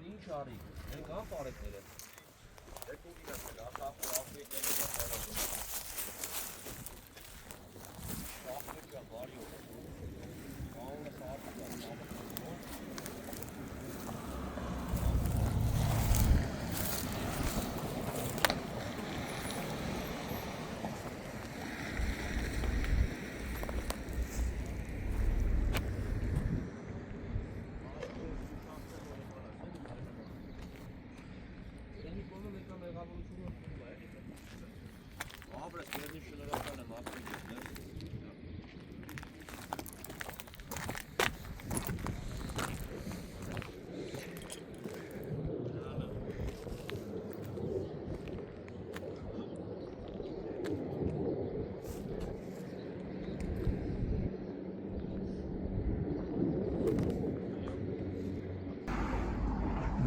Ինչ արի, մենք ան պարեկները դեք ու իրացել, ատախոր աղվեկները դապարագում աղվեկը վարյով աղվը խարդիկա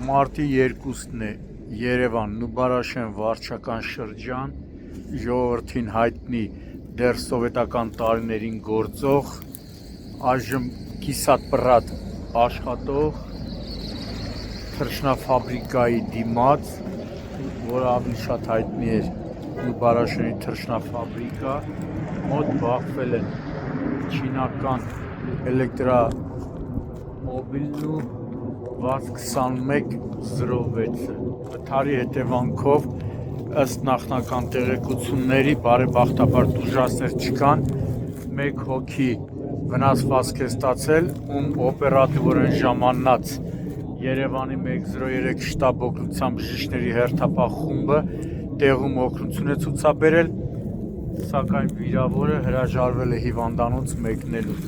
Մարտի 2-ն է Երևան Նուբարաշեն վարչական շրջան ժողովրդին հայտնի դեռ սովետական տարիներին գործող այժմ կիսատ-պռատ աշխատող թռչնաֆաբրիկայի դիմաց, որը ավելի շատ հայտնի էր Նուբարաշենի թռչնաֆաբրիկա, մոտ բախվել են չինական էլեկտրամոբիլն ու VAZ-2106-ը, վթարի հետևանքով ըստ նախնական տեղեկությունների բարեբախտաբար տուժածներ չկան, մեկ հոգի վնասվածք է ստացել, ում օպերատիվորեն ժամանած Երևանի 103 շտաբ օգնության բժիշկների հերթապահ խումբը տեղում օգնություն է ցուցաբերել, սակայն վիրավորը հրաժարվել է հիվանդանոց մեկնելուց։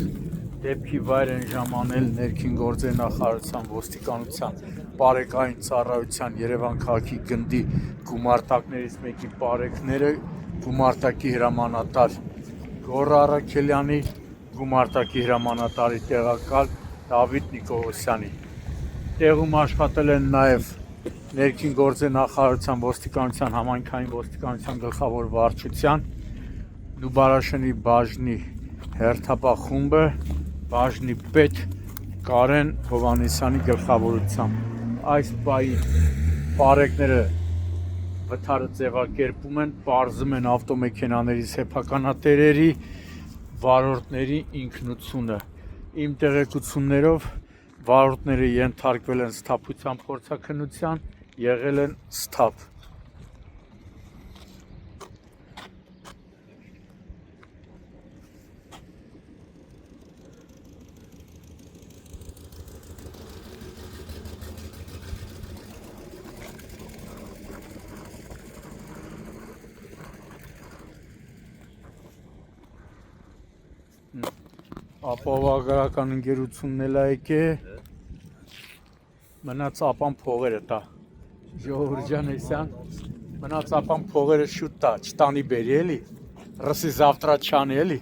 Դեպքի վայր են ժամանել ներքին գործերի նախարարության ոստիկանության պարեկային ծառայության Երևան քաղաքի գնդի գումարտակներից մեկի պարեկները, գումարտակի հրամանատար Գոռ Առաքելյանի, գումարտակի հրամանատարի տեղակալ Դավիթ Նիկողոսյանի։ Տեղում աշխատել են նաև ներքին գործերի նախարարության ոստիկանության համայնքային ոստիկանության գլխավոր վարչության Նուբարաշենի բաժնի հերթապահ խումբը բաժնի պետ Կարեն Հովհաննիսյանի գլխավորությամբ։ Այս պահին պարեկները վթարը ձևակերպում են, պարզում են ավտոմեքենաների սեփականատերերի, վարորդների ինքնությունը։ Իմ տեղեկություններով վարորդները ենթարկվել են սթափության փորձաքննության, եղել են սթափ։ Ապահովագրական ընկերությունն էլ եկե, մնաց ապան փողերը տա, Ժողովուրդ ջան էսյան, մնաց ապան փողերը շուտ տա, չտանի բերի էլի, ռսի զավտրա չանի էլի։